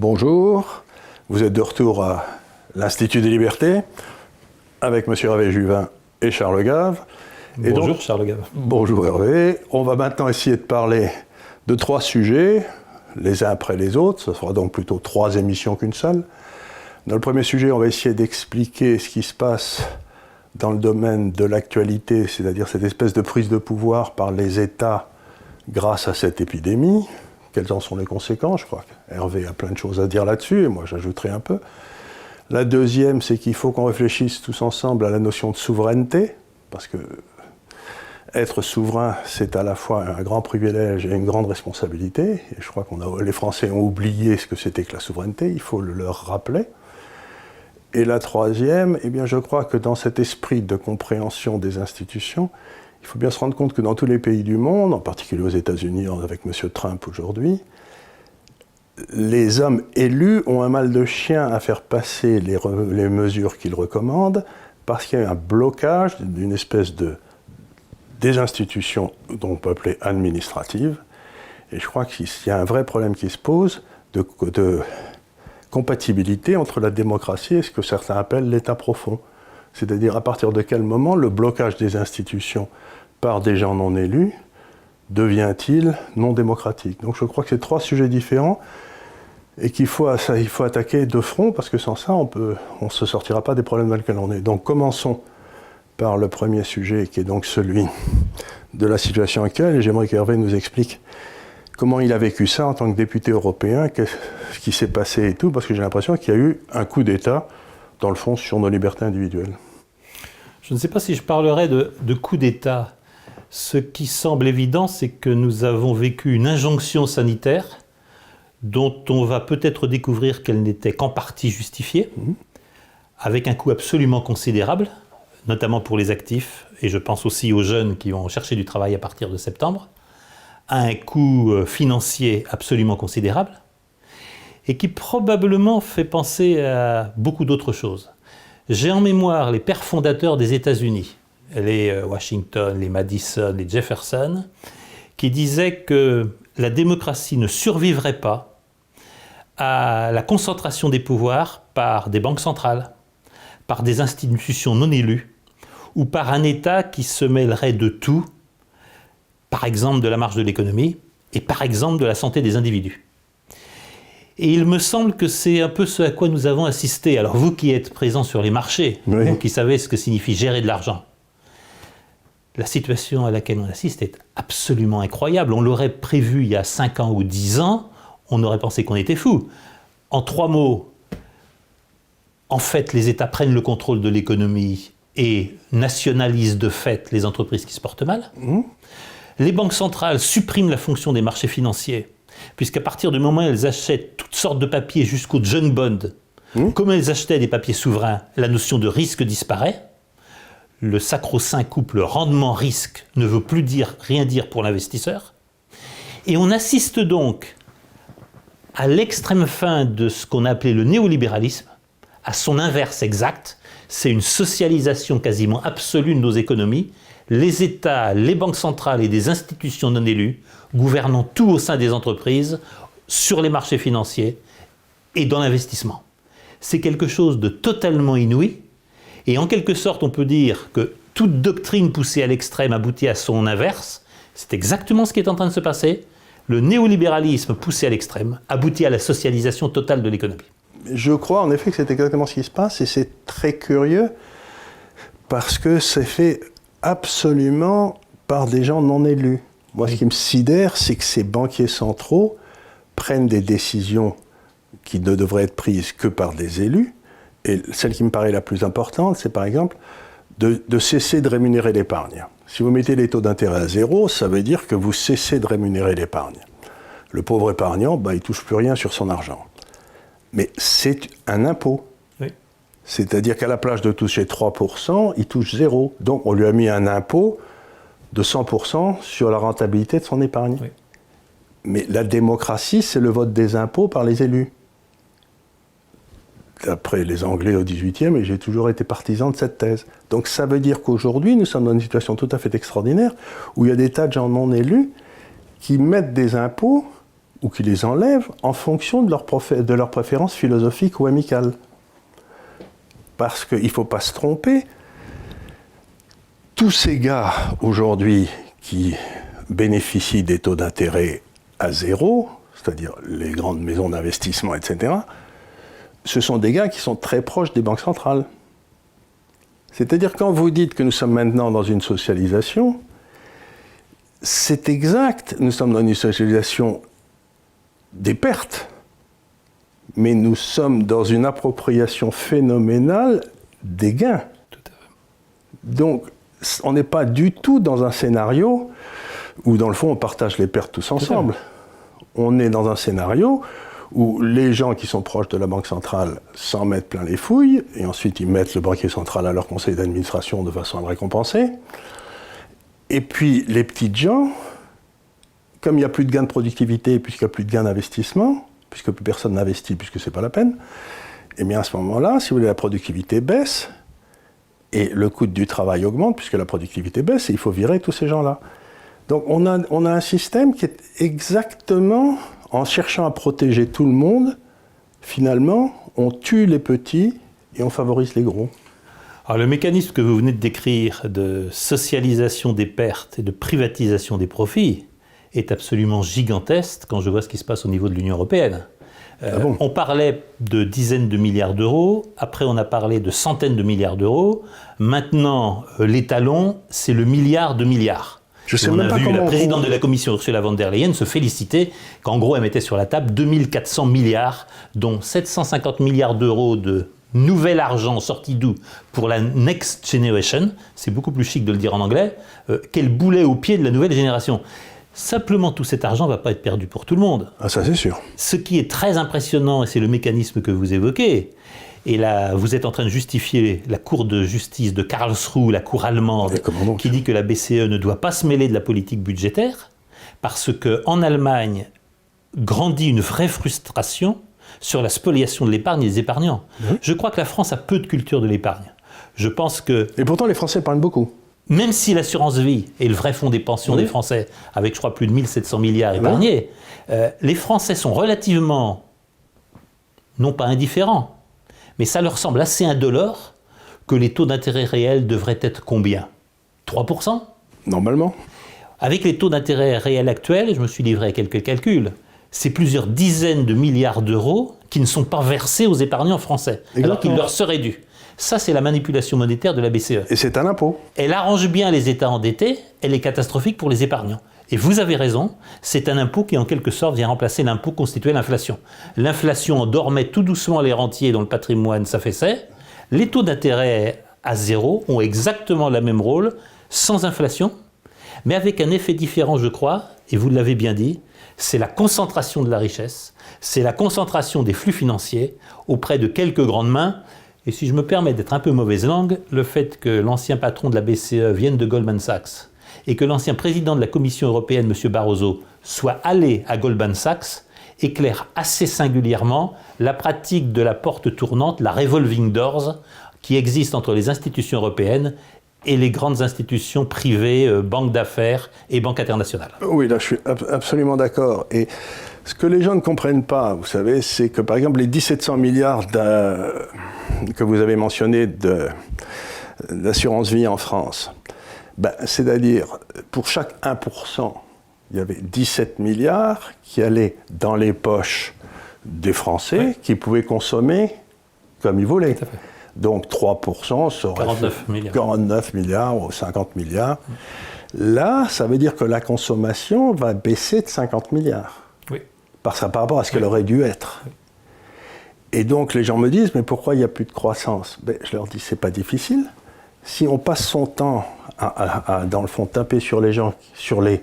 Bonjour, vous êtes de retour à l'Institut des Libertés avec M. Hervé Juvin et Charles Gave. Et bonjour donc, Charles Gave. Bonjour Hervé. On va maintenant essayer de parler de 3 sujets, les uns après les autres. Ce sera donc plutôt 3 émissions qu'une seule. Dans le premier sujet, on va essayer d'expliquer ce qui se passe dans le domaine de l'actualité, c'est-à-dire cette espèce de prise de pouvoir par les États grâce à cette épidémie. Quelles en sont les conséquences? Je crois qu'Hervé a plein de choses à dire là-dessus, et moi j'ajouterai un peu. La deuxième, c'est qu'il faut qu'on réfléchisse tous ensemble à la notion de souveraineté, parce que être souverain, c'est à la fois un grand privilège et une grande responsabilité. Et je crois que les Français ont oublié ce que c'était que la souveraineté, il faut le leur rappeler. Et la troisième, eh bien, je crois que dans cet esprit de compréhension des institutions, il faut bien se rendre compte que dans tous les pays du monde, en particulier aux États-Unis avec M. Trump aujourd'hui, les hommes élus ont un mal de chien à faire passer les mesures qu'ils recommandent parce qu'il y a un blocage d'une espèce des institutions dont on peut appeler administratives. Et je crois qu'il y a un vrai problème qui se pose de compatibilité entre la démocratie et ce que certains appellent l'État profond. C'est-à-dire à partir de quel moment le blocage des institutions par des gens non élus devient-il non démocratique? Donc je crois que c'est 3 sujets différents et qu'il faut attaquer de front parce que sans ça on ne se sortira pas des problèmes dans lesquels on est. Donc commençons par le premier sujet qui est donc celui de la situation actuelle et j'aimerais qu'Hervé nous explique comment il a vécu ça en tant que député européen, ce qui s'est passé et tout, parce que j'ai l'impression qu'il y a eu un coup d'État dans le fond, sur nos libertés individuelles. Je ne sais pas si je parlerai de coup d'État. Ce qui semble évident, c'est que nous avons vécu une injonction sanitaire dont on va peut-être découvrir qu'elle n'était qu'en partie justifiée, avec un coût absolument considérable, notamment pour les actifs, et je pense aussi aux jeunes qui vont chercher du travail à partir de septembre, un coût financier absolument considérable, et qui probablement fait penser à beaucoup d'autres choses. J'ai en mémoire les pères fondateurs des États-Unis, les Washington, les Madison, les Jefferson, qui disaient que la démocratie ne survivrait pas à la concentration des pouvoirs par des banques centrales, par des institutions non élues, ou par un État qui se mêlerait de tout, par exemple de la marche de l'économie, et par exemple de la santé des individus. Et il me semble que c'est un peu ce à quoi nous avons assisté. Alors vous qui êtes présents sur les marchés, oui, vous qui savez ce que signifie gérer de l'argent, la situation à laquelle on assiste est absolument incroyable. On l'aurait prévu il y a 5 ans ou 10 ans, on aurait pensé qu'on était fous. En 3 mots, en fait, les États prennent le contrôle de l'économie et nationalisent de fait les entreprises qui se portent mal. Les banques centrales suppriment la fonction des marchés financiers, puisqu'à partir du moment où elles achètent toutes sortes de papiers jusqu'au junk bond, comme elles achetaient des papiers souverains, la notion de risque disparaît. Le sacro-saint couple rendement-risque ne veut plus rien dire pour l'investisseur. Et on assiste donc à l'extrême fin de ce qu'on a appelé le néolibéralisme, à son inverse exact. C'est une socialisation quasiment absolue de nos économies. Les États, les banques centrales et des institutions non élues gouvernant tout au sein des entreprises, sur les marchés financiers et dans l'investissement. C'est quelque chose de totalement inouï et en quelque sorte on peut dire que toute doctrine poussée à l'extrême aboutit à son inverse. C'est exactement ce qui est en train de se passer. Le néolibéralisme poussé à l'extrême aboutit à la socialisation totale de l'économie. Je crois en effet que c'est exactement ce qui se passe et c'est très curieux parce que c'est fait absolument par des gens non élus. Moi, ce qui me sidère, c'est que ces banquiers centraux prennent des décisions qui ne devraient être prises que par des élus. Et celle qui me paraît la plus importante, c'est par exemple de cesser de rémunérer l'épargne. Si vous mettez les taux d'intérêt à 0, ça veut dire que vous cessez de rémunérer l'épargne. Le pauvre épargnant, il ne touche plus rien sur son argent. Mais c'est un impôt. Oui. C'est-à-dire qu'à la place de toucher 3%, il touche 0. Donc on lui a mis un impôt de 100% sur la rentabilité de son épargne. Oui. Mais la démocratie, c'est le vote des impôts par les élus. D'après les Anglais au XVIIIe, et j'ai toujours été partisan de cette thèse. Donc ça veut dire qu'aujourd'hui, nous sommes dans une situation tout à fait extraordinaire, où il y a des tas de gens non élus qui mettent des impôts ou qui les enlève en fonction de leur préférence philosophique ou amicale. Parce qu'il ne faut pas se tromper, tous ces gars aujourd'hui qui bénéficient des taux d'intérêt à zéro, c'est-à-dire les grandes maisons d'investissement, etc., ce sont des gars qui sont très proches des banques centrales. C'est-à-dire quand vous dites que nous sommes maintenant dans une socialisation, c'est exact, nous sommes dans une socialisation des pertes, mais nous sommes dans une appropriation phénoménale des gains. Tout à fait. Donc, on n'est pas du tout dans un scénario où, dans le fond, on partage les pertes tous ensemble. On est dans un scénario où les gens qui sont proches de la Banque centrale s'en mettent plein les fouilles, et ensuite ils mettent le banquier central à leur conseil d'administration de façon à le récompenser. Et puis, les petites gens, comme il n'y a plus de gains de productivité, puisqu'il n'y a plus de gains d'investissement, puisque plus personne n'investit, puisque ce n'est pas la peine, et bien à ce moment-là, si vous voulez, la productivité baisse, et le coût du travail augmente, puisque la productivité baisse, et il faut virer tous ces gens-là. Donc on a un système qui est exactement, en cherchant à protéger tout le monde, finalement, on tue les petits et on favorise les gros. Alors le mécanisme que vous venez de décrire de socialisation des pertes et de privatisation des profits est absolument gigantesque quand je vois ce qui se passe au niveau de l'Union européenne. On parlait de dizaines de milliards d'euros, après on a parlé de centaines de milliards d'euros, maintenant l'étalon c'est le milliard de milliards. On a vu la présidente de la Commission, Ursula von der Leyen, se féliciter qu'en gros elle mettait sur la table 2400 milliards, dont 750 milliards d'euros de nouvel argent sorti d'où pour la Next Generation, c'est beaucoup plus chic de le dire en anglais, quel boulet au pied de la nouvelle génération. Simplement, tout cet argent ne va pas être perdu pour tout le monde. Ah, ça c'est sûr. Ce qui est très impressionnant, et c'est le mécanisme que vous évoquez, et là, vous êtes en train de justifier la Cour de justice de Karlsruhe, la Cour allemande, qui dit que la BCE ne doit pas se mêler de la politique budgétaire, parce qu'en Allemagne grandit une vraie frustration sur la spoliation de l'épargne et des épargnants. Je crois que la France a peu de culture de l'épargne. Je pense que... Et pourtant, les Français parlent beaucoup. Même si l'assurance vie est le vrai fonds des pensions des Français, avec je crois plus de 1700 milliards épargnés, les Français sont relativement, non pas indifférents, mais ça leur semble assez indolore que les taux d'intérêt réels devraient être combien ? 3% ? Normalement. Avec les taux d'intérêt réels actuels, je me suis livré à quelques calculs, c'est plusieurs dizaines de milliards d'euros qui ne sont pas versés aux épargnants français, alors qu'ils leur seraient dus. Ça, c'est la manipulation monétaire de la BCE. Et c'est un impôt. Elle arrange bien les États endettés, elle est catastrophique pour les épargnants. Et vous avez raison, c'est un impôt qui en quelque sorte vient remplacer l'impôt constitué l'inflation. L'inflation endormait tout doucement les rentiers dont le patrimoine s'affaissait. Les taux d'intérêt à zéro ont exactement le même rôle, sans inflation, mais avec un effet différent, je crois, et vous l'avez bien dit, c'est la concentration de la richesse, c'est la concentration des flux financiers auprès de quelques grandes mains. Et si je me permets d'être un peu mauvaise langue, le fait que l'ancien patron de la BCE vienne de Goldman Sachs et que l'ancien président de la Commission européenne, M. Barroso, soit allé à Goldman Sachs éclaire assez singulièrement la pratique de la porte tournante, la revolving doors, qui existe entre les institutions européennes et les grandes institutions privées, banques d'affaires et banques internationales. Oui, là je suis absolument d'accord. Et ce que les gens ne comprennent pas, vous savez, c'est que par exemple les 1700 milliards que vous avez mentionnés d'assurance vie en France, c'est-à-dire pour chaque 1%, il y avait 17 milliards qui allaient dans les poches des Français qui pouvaient consommer comme ils voulaient. Tout à fait. Donc 3% serait 49 milliards ou 50 milliards. Là, ça veut dire que la consommation va baisser de 50 milliards. Oui. Par rapport à ce qu'elle aurait dû être. Et donc les gens me disent, mais pourquoi il n'y a plus de croissance ? Je leur dis, c'est pas difficile. Si on passe son temps à dans le fond, taper sur les gens, sur les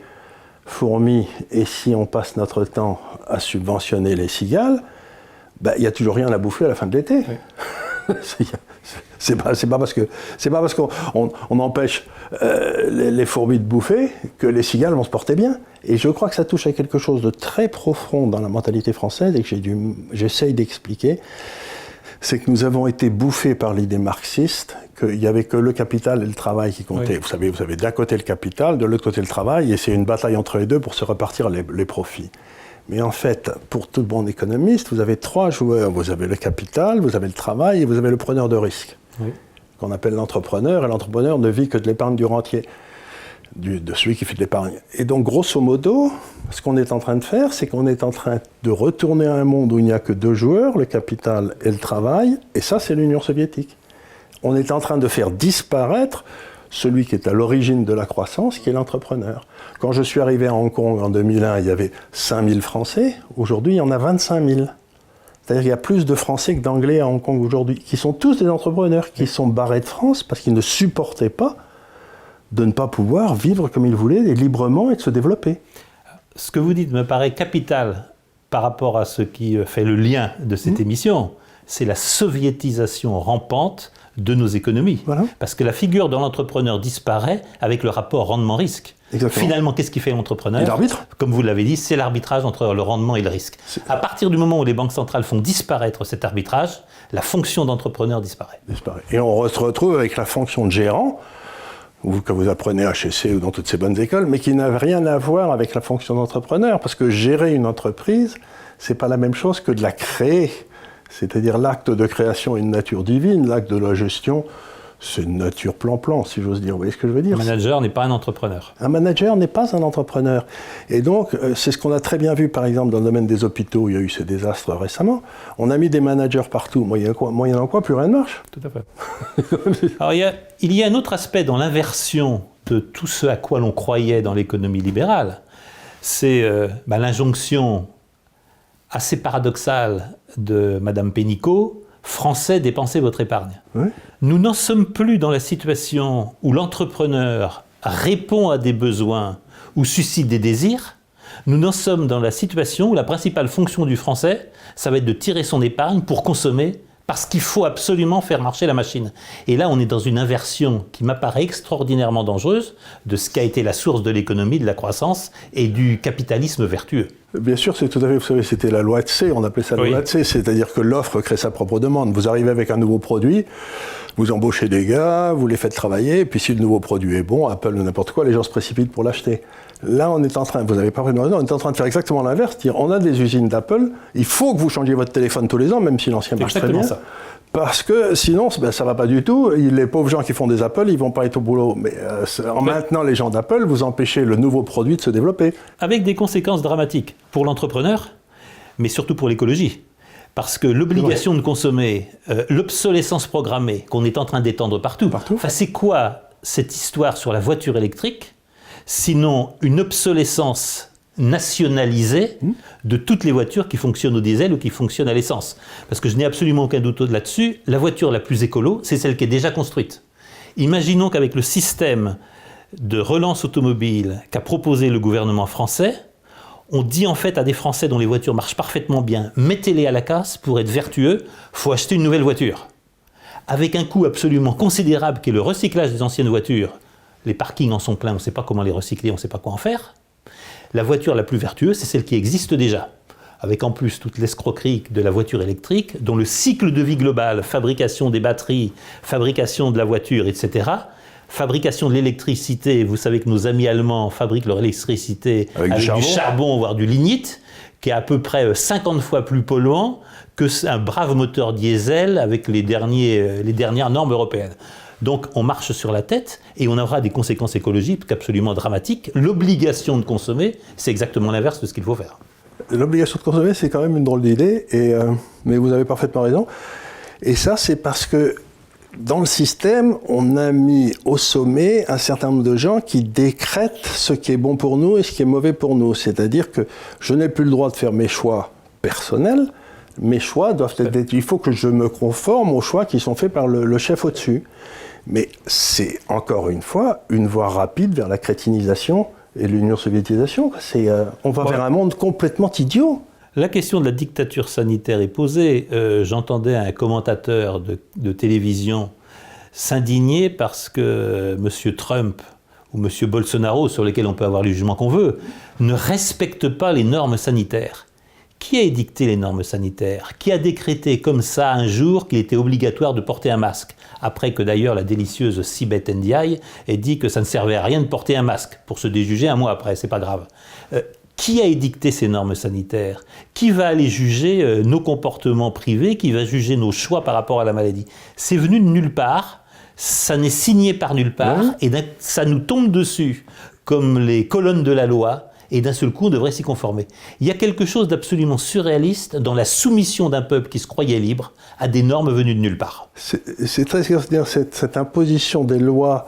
fourmis, et si on passe notre temps à subventionner les cigales, il n'y a toujours rien à bouffer à la fin de l'été. Oui. C'est pas parce qu'on empêche les fourmis de bouffer que les cigales vont se porter bien. Et je crois que ça touche à quelque chose de très profond dans la mentalité française et que j'essaye d'expliquer. C'est que nous avons été bouffés par l'idée marxiste, qu'il n'y avait que le capital et le travail qui comptaient. Oui. Vous avez d'un côté le capital, de l'autre côté le travail, et c'est une bataille entre les deux pour se repartir les profits. Mais en fait, pour tout bon économiste, vous avez 3 joueurs. Vous avez le capital, vous avez le travail et vous avez le preneur de risque, qu'on appelle l'entrepreneur. Et l'entrepreneur ne vit que de l'épargne du rentier, de celui qui fait de l'épargne. Et donc, grosso modo, ce qu'on est en train de faire, c'est qu'on est en train de retourner à un monde où il n'y a que 2 joueurs, le capital et le travail. Et ça, c'est l'Union soviétique. On est en train de faire disparaître celui qui est à l'origine de la croissance, qui est l'entrepreneur. Quand je suis arrivé à Hong Kong en 2001, il y avait 5000 Français. Aujourd'hui, il y en a 25 000. C'est-à-dire qu'il y a plus de Français que d'Anglais à Hong Kong aujourd'hui, qui sont tous des entrepreneurs, qui sont barrés de France parce qu'ils ne supportaient pas de ne pas pouvoir vivre comme ils voulaient, et librement, et de se développer. Ce que vous dites me paraît capital par rapport à ce qui fait le lien de cette émission. C'est la soviétisation rampante de nos économies. Voilà. Parce que la figure de l'entrepreneur disparaît avec le rapport rendement-risque. Exactement. Finalement, qu'est-ce qui fait l'entrepreneur ? Et l'arbitre ? Comme vous l'avez dit, c'est l'arbitrage entre le rendement et le risque. À partir du moment où les banques centrales font disparaître cet arbitrage, la fonction d'entrepreneur disparaît. Et on se retrouve avec la fonction de gérant, que vous apprenez à HEC ou dans toutes ces bonnes écoles, mais qui n'a rien à voir avec la fonction d'entrepreneur, parce que gérer une entreprise, c'est pas la même chose que de la créer. C'est-à-dire l'acte de création est une nature divine, l'acte de la gestion, c'est une nature plan-plan, si j'ose dire. Vous voyez ce que je veux dire ? Un manager n'est pas un entrepreneur. Un manager n'est pas un entrepreneur. Et donc, c'est ce qu'on a très bien vu, par exemple, dans le domaine des hôpitaux, où il y a eu ces désastres récemment. On a mis des managers partout. Moyennant quoi, plus rien ne marche. Tout à fait. Alors, il y a un autre aspect dans l'inversion de tout ce à quoi l'on croyait dans l'économie libérale. C'est l'injonction assez paradoxale de Madame Pénicaud, Français, dépensez votre épargne. Oui. Nous n'en sommes plus dans la situation où l'entrepreneur répond à des besoins ou suscite des désirs. Nous en sommes dans la situation où la principale fonction du Français, ça va être de tirer son épargne pour consommer, parce qu'il faut absolument faire marcher la machine. Et là, on est dans une inversion qui m'apparaît extraordinairement dangereuse de ce qu'a été la source de l'économie, de la croissance et du capitalisme vertueux. Bien sûr, c'est tout à fait, vous savez, c'était la loi de C, on appelait ça la loi de C, c'est-à-dire que l'offre crée sa propre demande. Vous arrivez avec un nouveau produit, vous embauchez des gars, vous les faites travailler, et puis si le nouveau produit est bon, Apple ou n'importe quoi, les gens se précipitent pour l'acheter. Là, on est en train, vous avez parfaitement raison, on est en train de faire exactement l'inverse, c'est-à-dire on a des usines d'Apple, il faut que vous changiez votre téléphone tous les ans, même si l'ancien marche très bien. Ça. Parce que sinon, ça va pas du tout. Les pauvres gens qui font des Apple, ils vont pas être au boulot. Mais maintenant, les gens d'Apple, vous empêchez le nouveau produit de se développer. Avec des conséquences dramatiques pour l'entrepreneur, mais surtout pour l'écologie. Parce que l'obligation de consommer, l'obsolescence programmée qu'on est en train d'étendre partout. Enfin, c'est quoi cette histoire sur la voiture électrique, sinon une obsolescence nationalisée de toutes les voitures qui fonctionnent au diesel ou qui fonctionnent à l'essence. Parce que je n'ai absolument aucun doute là-dessus, la voiture la plus écolo, c'est celle qui est déjà construite. Imaginons qu'avec le système de relance automobile qu'a proposé le gouvernement français, on dit en fait à des Français dont les voitures marchent parfaitement bien, mettez-les à la casse pour être vertueux, il faut acheter une nouvelle voiture. Avec un coût absolument considérable qui est le recyclage des anciennes voitures. Les parkings en sont pleins, on ne sait pas comment les recycler, on ne sait pas quoi en faire. La voiture la plus vertueuse, c'est celle qui existe déjà, avec en plus toute l'escroquerie de la voiture électrique, dont le cycle de vie global, fabrication des batteries, fabrication de la voiture, etc., fabrication de l'électricité, vous savez que nos amis allemands fabriquent leur électricité avec du charbon, voire du lignite, qui est à peu près 50 fois plus polluant qu'un brave moteur diesel avec les dernières normes européennes. Donc on marche sur la tête et on aura des conséquences écologiques absolument dramatiques. L'obligation de consommer, c'est exactement l'inverse de ce qu'il faut faire. L'obligation de consommer, c'est quand même une drôle d'idée, mais vous avez parfaitement raison. Et ça, c'est parce que dans le système, on a mis au sommet un certain nombre de gens qui décrètent ce qui est bon pour nous et ce qui est mauvais pour nous. C'est-à-dire que je n'ai plus le droit de faire mes choix personnels. Mes choix doivent être... Il faut que je me conforme aux choix qui sont faits par le chef au-dessus. Mais c'est, encore une fois, une voie rapide vers la crétinisation et l'union soviétisation. On va vers un monde complètement idiot. La question de la dictature sanitaire est posée. J'entendais un commentateur de télévision s'indigner parce que M. Trump ou M. Bolsonaro, sur lesquels on peut avoir le jugement qu'on veut, ne respectent pas les normes sanitaires. Qui a édicté les normes sanitaires ? Qui a décrété comme ça un jour qu'il était obligatoire de porter un masque ? Après que d'ailleurs la délicieuse Sibeth Ndiaye ait dit que ça ne servait à rien de porter un masque, pour se déjuger un mois après, c'est pas grave. Qui a édicté ces normes sanitaires? Qui va aller juger nos comportements privés? Qui va juger nos choix par rapport à la maladie? C'est venu de nulle part, ça n'est signé par nulle part, et ça nous tombe dessus comme les colonnes de la loi, et d'un seul coup on devrait s'y conformer. Il y a quelque chose d'absolument surréaliste dans la soumission d'un peuple qui se croyait libre à des normes venues de nulle part. C'est très dire cette imposition des lois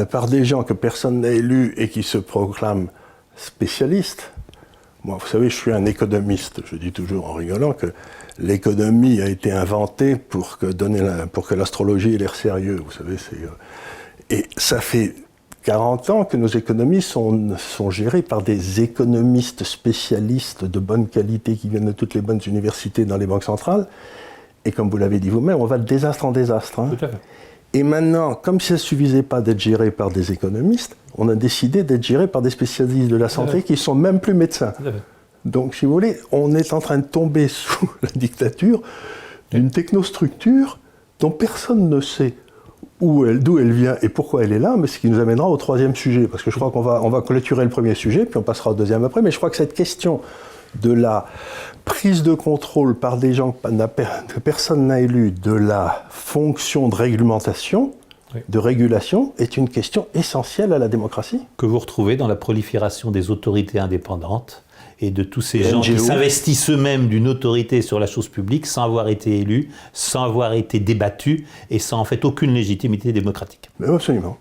par des gens que personne n'a élus et qui se proclament spécialistes. Moi, vous savez, je suis un économiste. Je dis toujours en rigolant que l'économie a été inventée pour que l'astrologie ait l'air sérieux. Vous savez, et ça fait 40 ans que nos économies sont gérées par des économistes spécialistes de bonne qualité qui viennent de toutes les bonnes universités dans les banques centrales. Et comme vous l'avez dit vous-même, on va de désastre en désastre. Hein. Tout à fait. Et maintenant, comme ça ne suffisait pas d'être géré par des économistes, on a décidé d'être géré par des spécialistes de la santé qui ne sont même plus médecins. Donc, si vous voulez, on est en train de tomber sous la dictature d'une technostructure dont personne ne sait d'où elle vient et pourquoi elle est là, mais ce qui nous amènera au troisième sujet, parce que je crois qu'on va clôturer le premier sujet, puis on passera au deuxième après, mais je crois que cette question de la prise de contrôle par des gens que personne n'a élus de la fonction de réglementation, de régulation, est une question essentielle à la démocratie. Que vous retrouvez dans la prolifération des autorités indépendantes et de tous ces gens qui s'investissent eux-mêmes d'une autorité sur la chose publique sans avoir été élus, sans avoir été débattus et sans en fait aucune légitimité démocratique. Mais absolument.